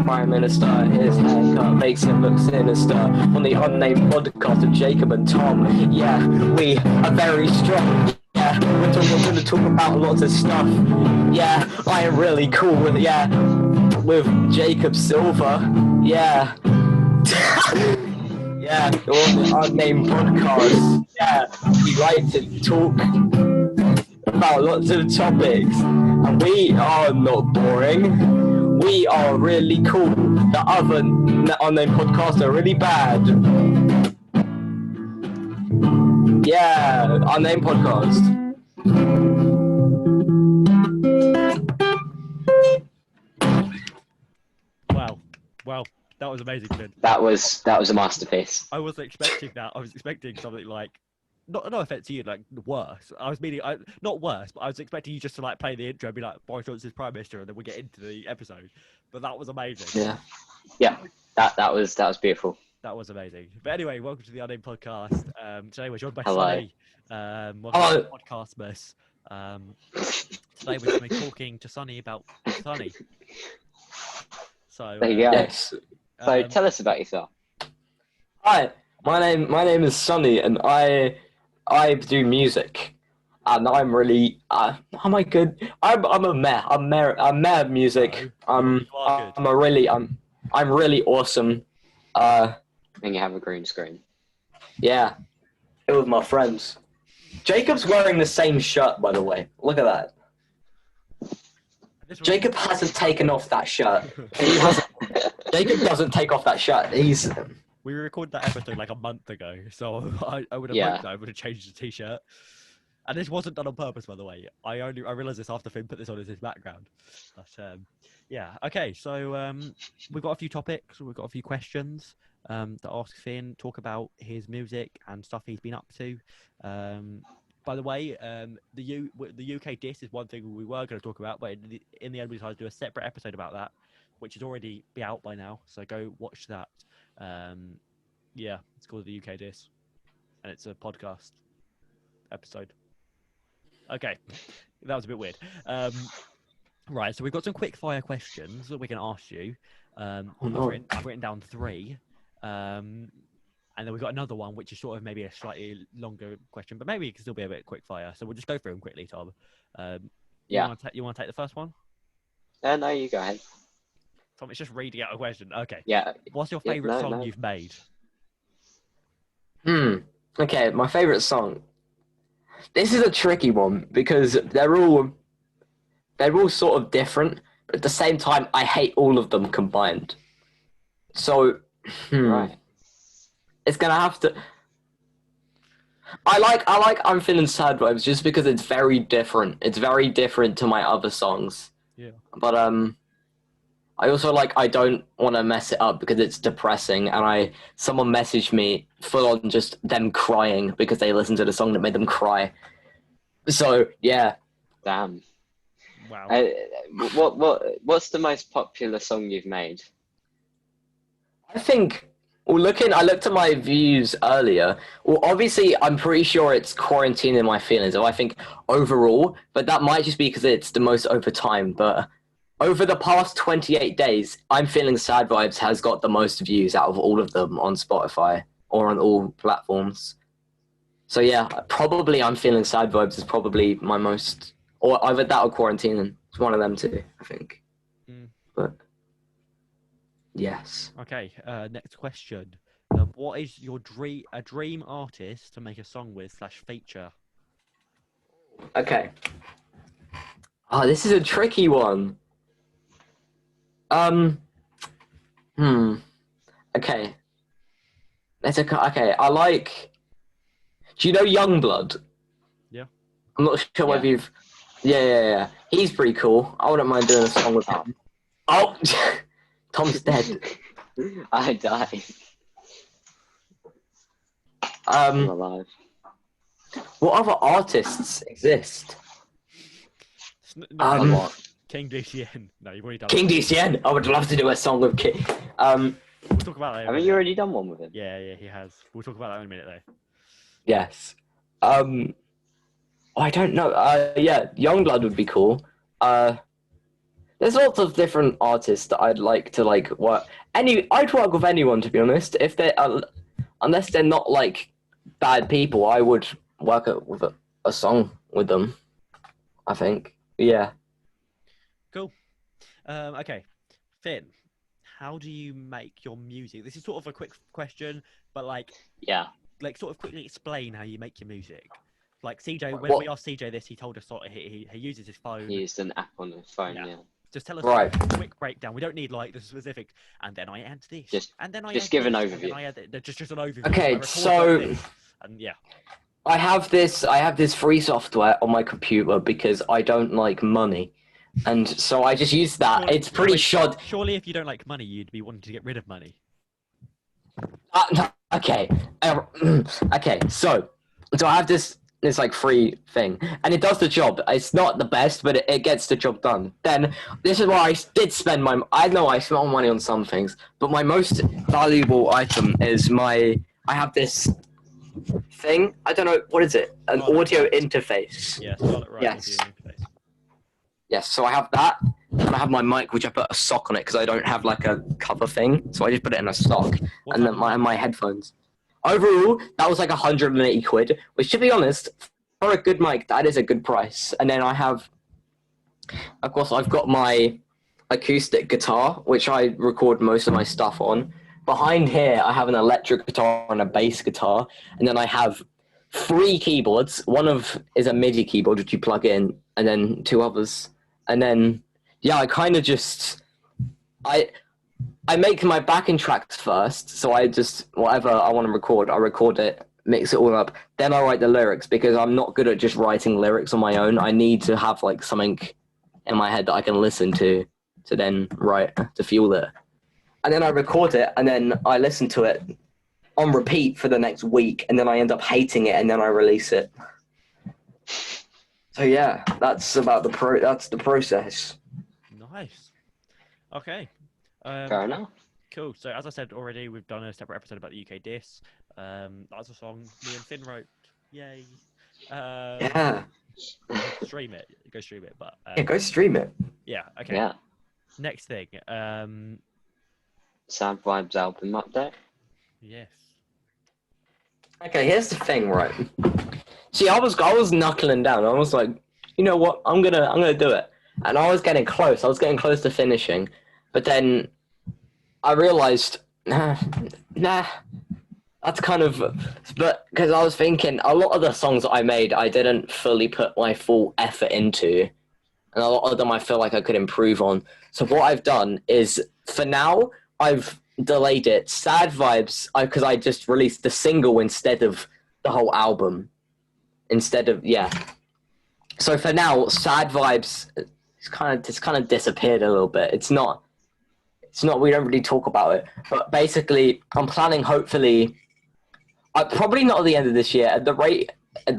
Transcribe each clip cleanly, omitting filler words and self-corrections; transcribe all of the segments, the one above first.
Prime Minister. His haircut makes him look sinister. On the Unnamed podcast of Jacob and Tom. Yeah, we are very strong. Yeah, we're going to talk about lots of stuff. Yeah, I am really cool with Jacob Silver. Yeah. Yeah, we're on the Unnamed podcast. Yeah, we like to talk about lots of topics. And we are not boring. We are really cool. The other Unnamed podcasts are really bad. Yeah, Unnamed podcast. Wow, that was amazing, Finn. That was a masterpiece. I wasn't expecting that. I was expecting something like not offense to you, like worse. I was meaning not worse, but I was expecting you just to like play the intro and be like Boris Johnson's Prime Minister, and then we get into the episode. But that was amazing. Yeah. That was beautiful. That was amazing. But anyway, welcome to the Unnamed podcast. Today we're joined by Hello. Sunny. Welcome to Podcastmas. Today we're going to be talking to Sunny about Sunny. So There you go. Yes. So tell us about yourself. Hi, my name is Sunny, and I do music, and I'm really am I good? I'm a meh. I'm meh at music. I'm really awesome. And you have a green screen. Yeah, it was my friends. Jacob's wearing the same shirt, by the way. Look at that. Jacob hasn't taken off that shirt. Jacob doesn't take off that shirt. We recorded that episode like a month ago, so I would have hoped that I would have changed the t-shirt. And this wasn't done on purpose, by the way. I realised this after Finn put this on as his background. But yeah, okay. So we've got a few topics. We've got a few questions to ask Finn. Talk about his music and stuff he's been up to. By the way, the UK diss is one thing we were going to talk about, but in the end we decided to do a separate episode about that, which is already be out by now. So go watch that. Yeah, it's called the UK diss, and it's a podcast episode. Okay, that was a bit weird. Right, so we've got some quick fire questions that we can ask you. I've written down 3. And then we've got another one, which is sort of maybe a slightly longer question, but maybe it can still be a bit quick fire. So we'll just go through them quickly, Tom. Yeah. You want to take the first one? No, you go ahead. Tom, it's just reading out a question. Okay. Yeah. What's your favourite song you've made? Okay, my favourite song. This is a tricky one because they're all sort of different, but at the same time, I hate all of them combined. So, Right. It's gonna have to. I like I'm Feeling Sad Vibes just because it's very different. It's very different to my other songs. Yeah. But I also I don't want to mess it up because it's depressing, and someone messaged me full on just them crying because they listened to the song that made them cry. So yeah. Damn. Wow. What's the most popular song you've made? I think. Well, I looked at my views earlier. Well, obviously, I'm pretty sure it's Quarantine in My Feelings. I think overall, but that might just be because it's the most over time. But over the past 28 days, I'm Feeling Sad Vibes has got the most views out of all of them on Spotify or on all platforms. So yeah, probably I'm Feeling Sad Vibes is probably my most, or either that or Quarantine. It's one of them two, I think. But. Yes. Okay. Next question. What is your dream artist to make a song with / feature? Okay. Oh, this is a tricky one. Okay. Okay. I like. Do you know Youngblood? Yeah. I'm not sure whether you've. Yeah. He's pretty cool. I wouldn't mind doing a song with him. Oh. Tom's dead. I died. I'm alive. What other artists exist? King DCN. No, you've already done King DCN. I would love to do a song with King. We'll talk about that. Haven't you already done one with him? Yeah, he has. We'll talk about that in a minute, though. Yes. I don't know. Yeah, Youngblood would be cool. There's lots of different artists that I'd like to like work. I'd work with anyone, to be honest. If they unless they're not like bad people, I would work with a song with them. I think. Yeah. Cool. Okay, Finn, how do you make your music? This is sort of a quick question, but like sort of quickly explain how you make your music. Like CJ, when we asked CJ this, he told us sort of he uses his phone. He used an app on his phone. Yeah. Just tell us a quick breakdown. We don't need like the specific. And then I add this. And then I just give an overview. And then I add just an overview. Okay, so and I have this free software on my computer because I don't like money, and so I just use that. Surely, it's pretty shod. Surely, if you don't like money, you'd be wanting to get rid of money. Okay, okay. So I have this like free thing, and it does the job. It's not the best, but it gets the job done. Then this is where I did spend my. I know I spent my money on some things, but my most valuable item is I have this thing. I don't know what is it. An audio interface. Yes. Yes. Yes. So I have that, and I have my mic, which I put a sock on it because I don't have like a cover thing. So I just put it in a sock, and then my headphones. Overall, that was like 180 quid, which, to be honest, for a good mic, that is a good price. And then I have, of course, I've got my acoustic guitar, which I record most of my stuff on. Behind here, I have an electric guitar and a bass guitar. And then I have 3 keyboards. One is a MIDI keyboard, which you plug in, and then 2 others. And then, I kind of just... I make my backing tracks first, so I just, whatever I want to record, I record it, mix it all up. Then I write the lyrics, because I'm not good at just writing lyrics on my own. I need to have like something in my head that I can listen to then write, to fuel it. And then I record it, and then I listen to it on repeat for the next week, and then I end up hating it, and then I release it. So yeah, that's about that's the process. Nice. Okay. Fair enough. Cool. So as I said already, we've done a separate episode about the UK diss. That's a song me and Finn wrote. Yay. Yeah. Stream it. Go stream it. But go stream it. Yeah. Okay. Yeah. Next thing. Sad Vibes album update. Yes. Okay, here's the thing, right? See, I was knuckling down. I was like, you know what? I'm gonna do it. And I was getting close. I was getting close to finishing. But then I realized, nah, that's kind of, but because I was thinking a lot of the songs that I made, I didn't fully put my full effort into, and a lot of them I feel like I could improve on. So what I've done is, for now, I've delayed it. Sad Vibes, because I just released the single instead of the whole album. So for now, Sad Vibes, it's kind of disappeared a little bit. It's not, we don't really talk about it, but basically I'm planning, hopefully, probably not at the end of this year, at the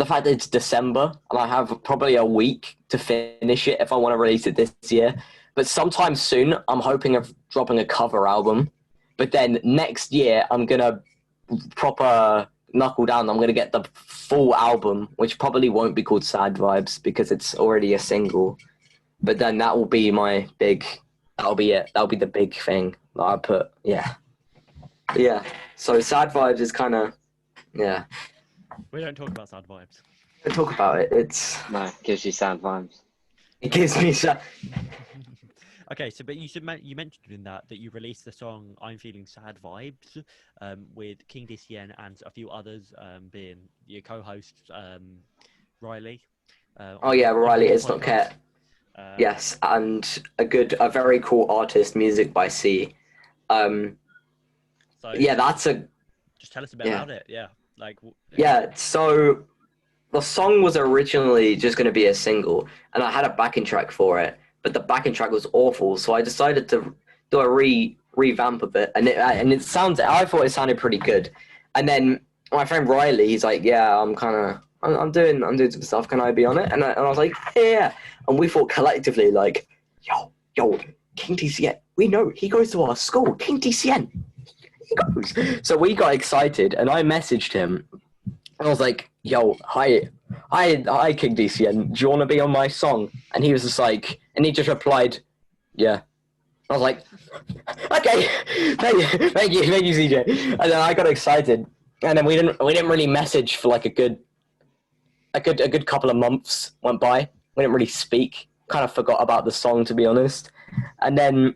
fact that it's December, and I have probably a week to finish it if I want to release it this year, but sometime soon, I'm hoping of dropping a cover album, but then next year, I'm going to proper knuckle down, I'm going to get the full album, which probably won't be called Sad Vibes, because it's already a single, but then that will be my big... That'll be it. That'll be the big thing that I put. Yeah. So Sad Vibes is kind of, yeah. We don't talk about Sad Vibes. We talk about it. No, it gives you sad vibes. It gives me sad. Okay, so but you mentioned in that you released the song "I'm Feeling Sad Vibes" with King DCN and a few others, being your co-host Riley. Riley is not Cat. Yes, and a very cool artist, Music by C. That's a... Just tell us a bit about it, yeah. So the song was originally just going to be a single, and I had a backing track for it, but the backing track was awful, so I decided to do a revamp of it, and I thought it sounded pretty good. And then my friend Riley, he's like, yeah, I'm doing some stuff, can I be on it? And I was like, yeah. And we thought collectively, like, yo, King DCN, we know, he goes to our school, King DCN, he goes. So we got excited, and I messaged him. I was like, yo, hi, King DCN, do you want to be on my song? And he was just like, and he just replied, Yeah. I was like, okay, thank you, CJ. And then I got excited, and then we didn't really message for like a good couple of months went by. We didn't really speak. Kind of forgot about the song, to be honest. And then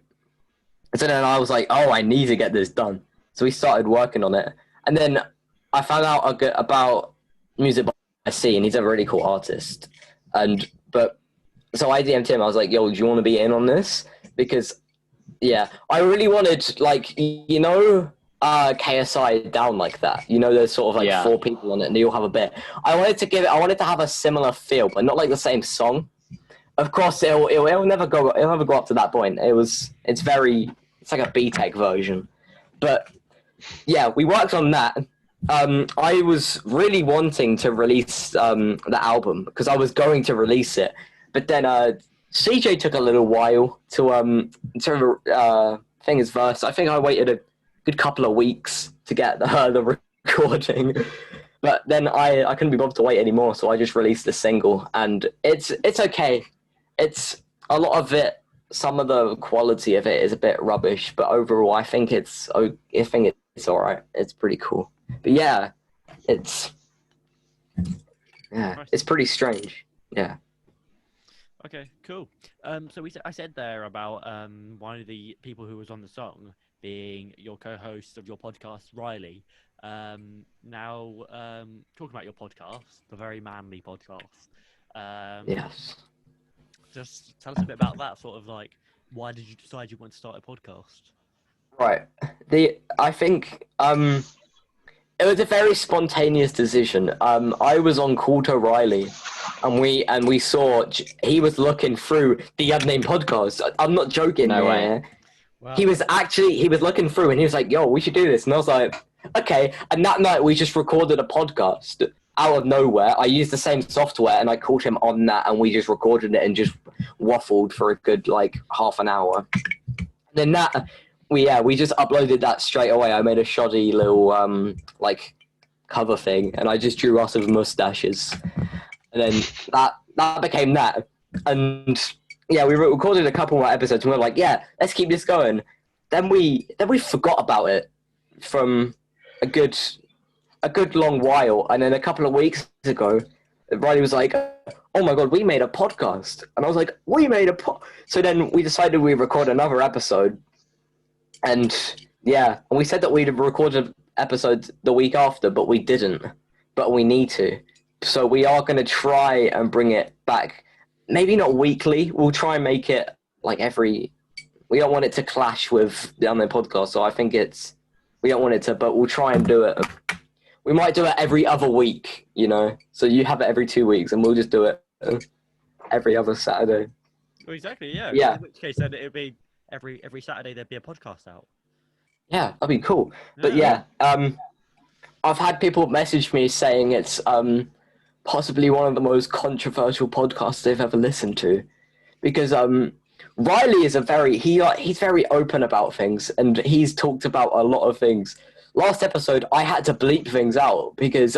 I was like, oh, I need to get this done. So we started working on it, and then I found out about Music by C, and he's a really cool artist. So I DM'd him. I was like, yo, do you want to be in on this? Because yeah, I really wanted, like, KSI Down Like That. There's sort of like 4 people on it, and they all have a bit. I wanted to have a similar feel, but not like the same song. Of course, it'll never go up to that point. It's like a B-Tech version, but yeah, we worked on that. I was really wanting to release the album because I was going to release it, but then CJ took a little while to thing his verse. I think I waited a good couple of weeks to get the recording, but then I couldn't be bothered to wait anymore, so I just released the single, and it's okay. It's a lot of it. Some of the quality of it is a bit rubbish, but overall, I think it's all right. It's pretty cool. But yeah, it's pretty strange. Yeah. Okay, cool. So I said there about one of the people who was on the song being your co-host of your podcast, Riley. Now, talking about your podcast, the Very Manly podcast. Yes. Just tell us a bit about that. Sort of like, why did you decide you want to start a podcast? Right. I think it was a very spontaneous decision. I was on call to Riley, and we saw he was looking through the Unnamed podcast. I'm not joking. No way. Wow. He was looking through, and he was like, "Yo, we should do this." And I was like, "Okay." And that night, we just recorded a podcast out of nowhere. I used the same software, and I called him on that, and we just recorded it and just waffled for a good like half an hour. And then we just uploaded that straight away. I made a shoddy little like cover thing, and I just drew us with mustaches, and then that became that. And yeah, we recorded a couple more episodes, and we were like, yeah, let's keep this going. Then we forgot about it from a good long while, and then a couple of weeks ago, Riley was like, oh my god, we made a podcast. And I was like, we made a So then we decided we'd record another episode. And yeah, and we said that we'd record an episode the week after, but we didn't. But we need to. So we are going to try and bring it back. Maybe not weekly. We'll try and make it like we don't want it to clash with the Unnamed podcast. So I think we don't want it to, but we'll try and do it. We might do it every other week, So you have it every 2 weeks, and we'll just do it every other Saturday. Well, exactly, yeah. Yeah. In which case, then it'd be every Saturday there'd be a podcast out. Yeah, that'd be cool. But yeah, I've had people message me saying it's possibly one of the most controversial podcasts they've ever listened to, because Riley is he's very open about things, and he's talked about a lot of things. Last episode, I had to bleep things out because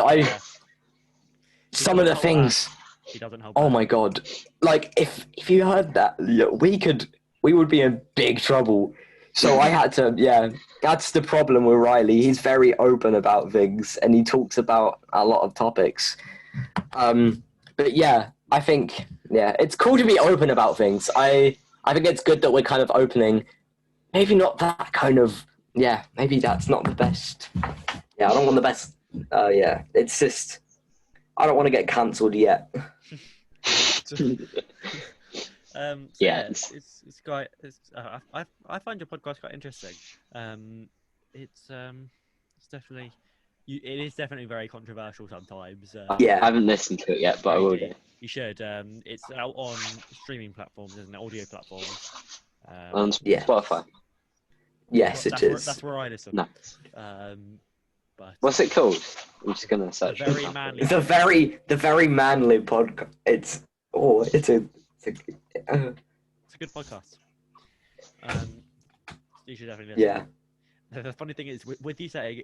some of the things. He doesn't help. Oh my god! Like if you heard that, we would be in big trouble. So I had to. Yeah, that's the problem with Riley. He's very open about things, and he talks about a lot of topics. But yeah, I think it's cool to be open about things. I think it's good that we're kind of opening. Maybe not that kind of. Yeah, maybe that's not the best. Yeah, I don't want the best. It's just I don't want to get cancelled yet. It's quite. I find your podcast quite interesting. It's definitely. It is definitely very controversial sometimes. I haven't listened to it yet, but I will do. You should. It's out on streaming platforms, isn't it? Audio platforms. On Spotify. Yes, it is. That's where I listen. No. But what's it called? I'm just gonna search. The Very Manly. The very manly podcast. It's a good podcast. You should definitely listen. Yeah. The funny thing is, with you saying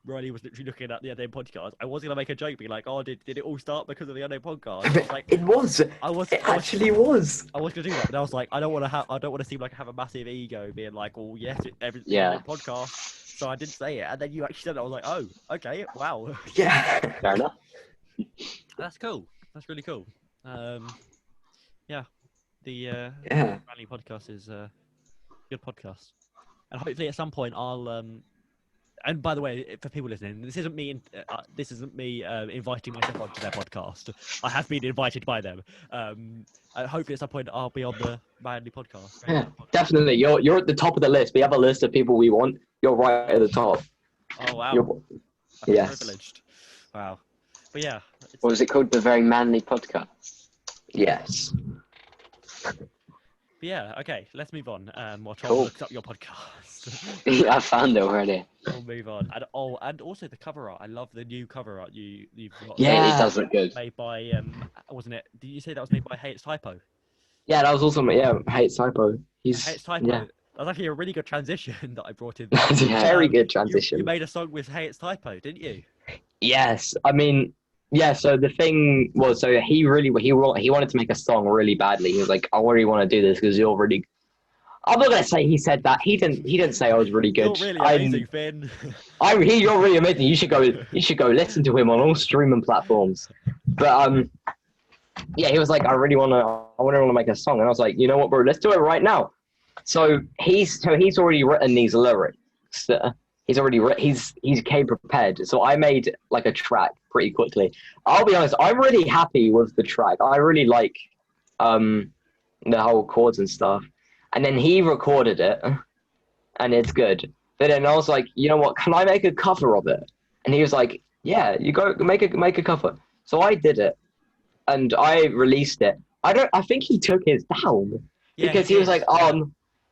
Riley was literally looking at the Unnamed podcast, I was gonna make a joke, being like, "Oh, did it all start because of the Unnamed podcast?" I was like, It was. It actually was. I was gonna do that, but I was like, I don't want to seem like I have a massive ego, being like, "Oh, yes, every podcast." So I didn't say it, and then you actually said it. I was like, "Oh, okay, wow." Yeah. Fair enough. That's cool. That's really cool. Yeah, the Rally podcast is a good podcast, and hopefully at some point I'll And by the way, for people listening, this isn't me. Inviting myself onto their podcast. I have been invited by them. Hopefully, at some point, I'll be on the Manly podcast. Yeah, definitely. You're at the top of the list. We have a list of people we want. You're right at the top. Oh wow! Yes. Privileged. Wow. But yeah. What was it called? The Very Manly Podcast. Yes. But yeah. Okay. Let's move on. While Tom Cool. looks up your podcast. Yeah, I found it already. We'll move on. And also the cover art. I love the new cover art you've got. Yeah. It does look good. Made by wasn't it? Did you say that was made by Hey It's Typo? Yeah, that was also Hey It's Typo. Hey It's Typo. Yeah. That was actually a really good transition that I brought in. That's a very good transition. You made a song with Hey It's Typo, didn't you? Yes, I mean, yeah. So the thing was, he wanted to make a song really badly. He was like, I really want to do this because you're really. I'm not gonna say he said that. He didn't say I was really good. You're really amazing, Finn. You're really amazing. You should go listen to him on all streaming platforms. But yeah, he was like, I wanna make a song, and I was like, you know what, bro, let's do it right now. So he's already written these lyrics. He came prepared. So I made like a track pretty quickly. I'll be honest, I'm really happy with the track. I really like the whole chords and stuff. And then he recorded it, and it's good. But then I was like, you know what? Can I make a cover of it? And he was like, yeah, you go make a cover. So I did it, and I released it. I think he took his down because he was like,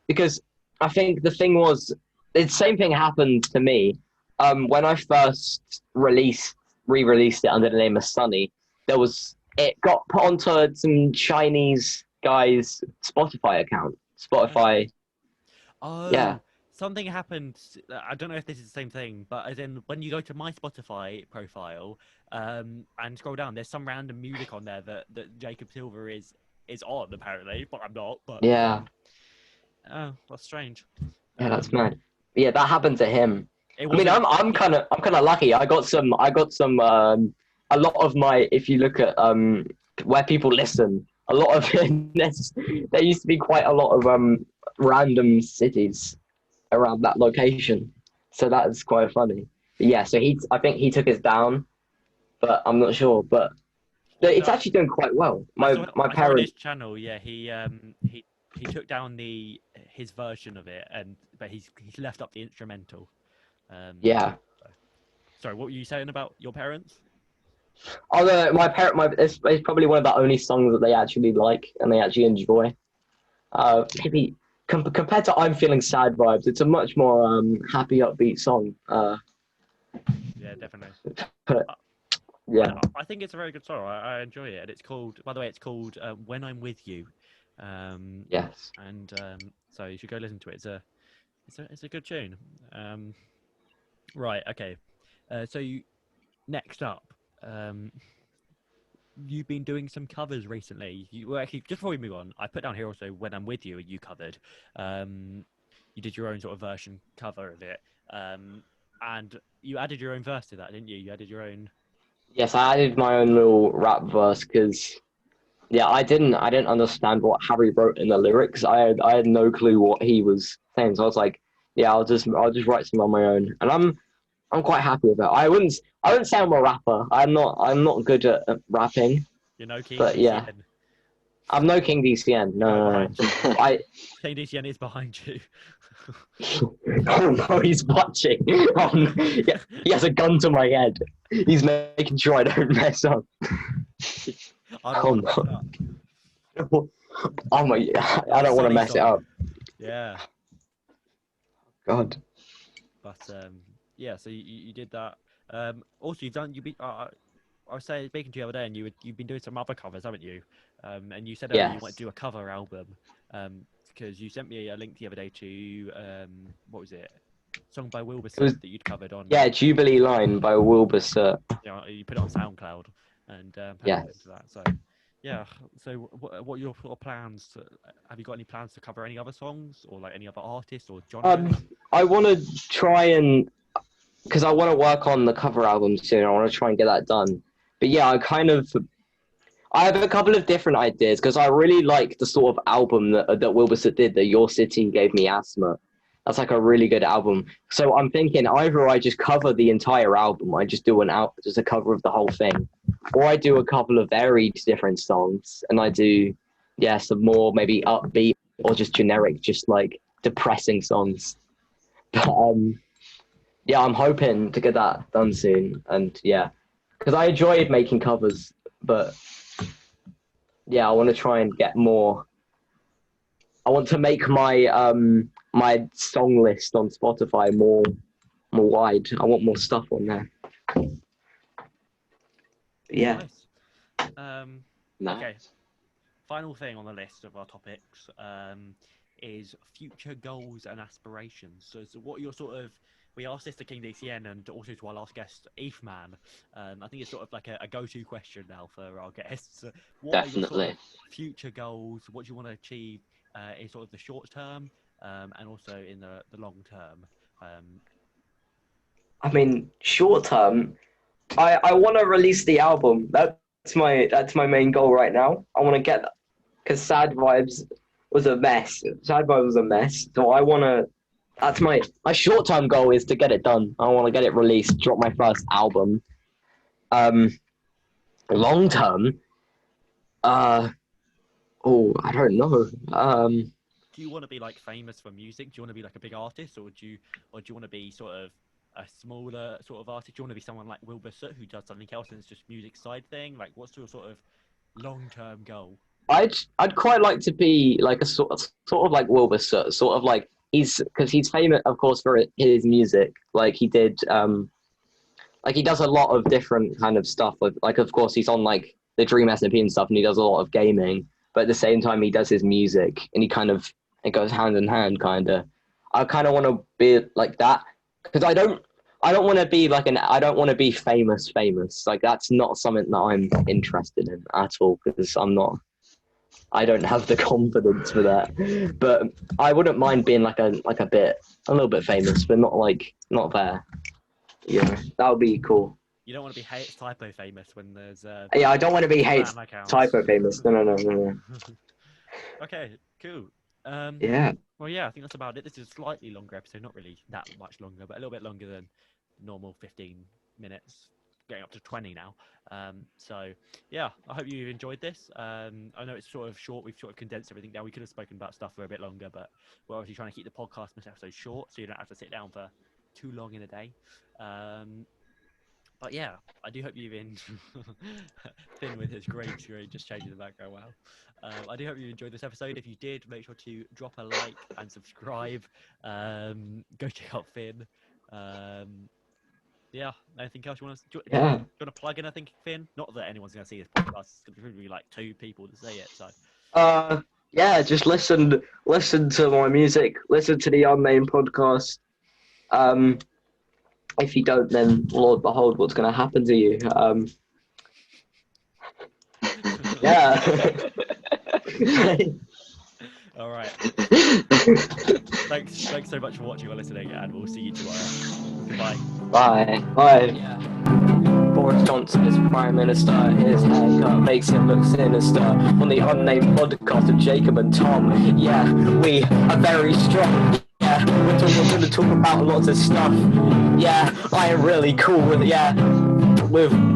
because I think the thing was, the same thing happened to me. When I first re-released it under the name of Sunny, it got put onto some Chinese guy's Spotify account. Oh, yeah. Something happened. I don't know if this is the same thing, but as in when you go to my Spotify profile and scroll down, there's some random music on there that Jacob Silver is on apparently, but I'm not. But yeah. Oh, that's strange. Yeah, that's mad. Yeah, that happened to him. I mean, I'm kind of lucky. I got some. A lot of my. If you look at where people listen, a lot of there used to be quite a lot of random cities around that location, so that is quite funny. But yeah, so I think he took us down, but I'm not sure. But it's actually doing quite well. My parents. On his channel, yeah, he took down his version of it, but he's left up the instrumental. Yeah. Sorry, what were you saying about your parents? Oh, it's probably one of the only songs that they actually like and they actually enjoy. Maybe compared to I'm Feeling Sad Vibes, it's a much more happy, upbeat song. Yeah, definitely. Yeah. I think it's a very good song. I enjoy it, and it's called. By the way, it's called "When I'm With You." Yes. And so you should go listen to it. It's a good tune. Right. Okay. So next up. You've been doing some covers recently. Actually, just before we move on, I put down here also When I'm With You, you covered. You did your own sort of version cover of it. And you added your own verse to that, didn't you? You added your own. Yes, I added my own little rap verse because, yeah, I didn't understand what Harry wrote in the lyrics. I had no clue what he was saying, so I was like, yeah, I'll just write some on my own, and I'm quite happy with it. I wouldn't say I'm a rapper. I'm not good at rapping. You're no King but DCN. Yeah, I'm no King DCN. No. King DCN is behind you. Oh no, he's watching. Yeah, he has a gun to my head. He's making sure I don't mess up. Oh no. Oh my! I don't want to mess it up. Yeah. God. But yeah, so you did that. Also, I was saying, speaking to you the other day, and you've been doing some other covers, haven't you? And you said you want to do a cover album. Because you sent me a link the other day to what was it? song by Wilbur was- that you'd covered on. Yeah, Jubilee Line by Wilbur. You put it on SoundCloud and Yeah. into that. So yeah. So what are your sort of plans? Have you got any plans to cover any other songs or like any other artists or genres? I want to try and, because I want to work on the cover album soon. I want to try and get that done. But yeah, I have a couple of different ideas because I really like the sort of album that Wilbur did, that Your City Gave Me Asthma. That's like a really good album. So I'm thinking either I just cover the entire album, I just do just a cover of the whole thing, or I do a couple of varied different songs and I do, some more maybe upbeat or just generic, just like depressing songs. But I'm hoping to get that done soon. And because I enjoyed making covers, but I want to try and get more. I want to make my my song list on Spotify more wide. I want more stuff on there. Yeah. Nice. Nice. Okay. Final thing on the list of our topics is future goals and aspirations. So what are your sort of? We asked this to King DCN and also to our last guest, Eefman. I think it's sort of like a go-to question now for our guests. What are your sort of future goals? What do you want to achieve in sort of the short term and also in the long term? I mean, short term, I want to release the album. That's my main goal right now. I want to get that because Sad Vibes was a mess. So I want to. That's my short-term goal is to get it done. I want to get it released, drop my first album. Long-term, I don't know. Do you want to be like famous for music? Do you want to be like a big artist, or do you want to be sort of a smaller sort of artist? Do you want to be someone like Wilbur Soot who does something else and it's just music side thing? Like, what's your sort of long-term goal? I'd quite like to be like a sort of like Wilbur Soot, sort of like. Because he's famous, of course, for his music. Like he did, like he does a lot of different kind of stuff. Like of course, he's on like the Dream SMP and stuff, and he does a lot of gaming. But at the same time, he does his music, and it goes hand in hand, kind of. I kind of want to be like that because I don't want to be like I don't want to be famous. Like that's not something that I'm interested in at all because I don't have the confidence for that, but I wouldn't mind being a little bit famous, but not there. Yeah, that would be cool. You don't want to be typo famous when there's. I don't want to be typo famous. No. Okay, cool. Yeah. Well, yeah, I think that's about it. This is a slightly longer episode, not really that much longer, but a little bit longer than normal 15 minutes. Getting up to 20 now. So yeah, I hope you enjoyed this. I know it's sort of short. We've sort of condensed everything down. We could have spoken about stuff for a bit longer, but we're obviously trying to keep the Podcastmas episode short, so you don't have to sit down for too long in a day. But yeah, I do hope you've been Finn with his green screen just changing the background. Wow. I do hope you enjoyed this episode. If you did, make sure to drop a like and subscribe. Go check out Finn. Yeah, anything else you want to? Do you want to plug anything, Finn? Not that anyone's going to see this podcast. It's going to be like 2 people to say it. So. Just listen to my music. Listen to the Unnamed podcast. If you don't, then Lord behold, what's going to happen to you? Yeah. All right. Thanks so much for watching or listening, and we'll see you tomorrow. Goodbye. Bye. Yeah. Boris Johnson is Prime Minister. His haircut makes him look sinister. On the Unnamed podcast of Jacob and Tom. Yeah, we are very strong. Yeah, we're going to talk about lots of stuff. Yeah, I am really cool with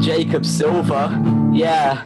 Jacob Silver. Yeah.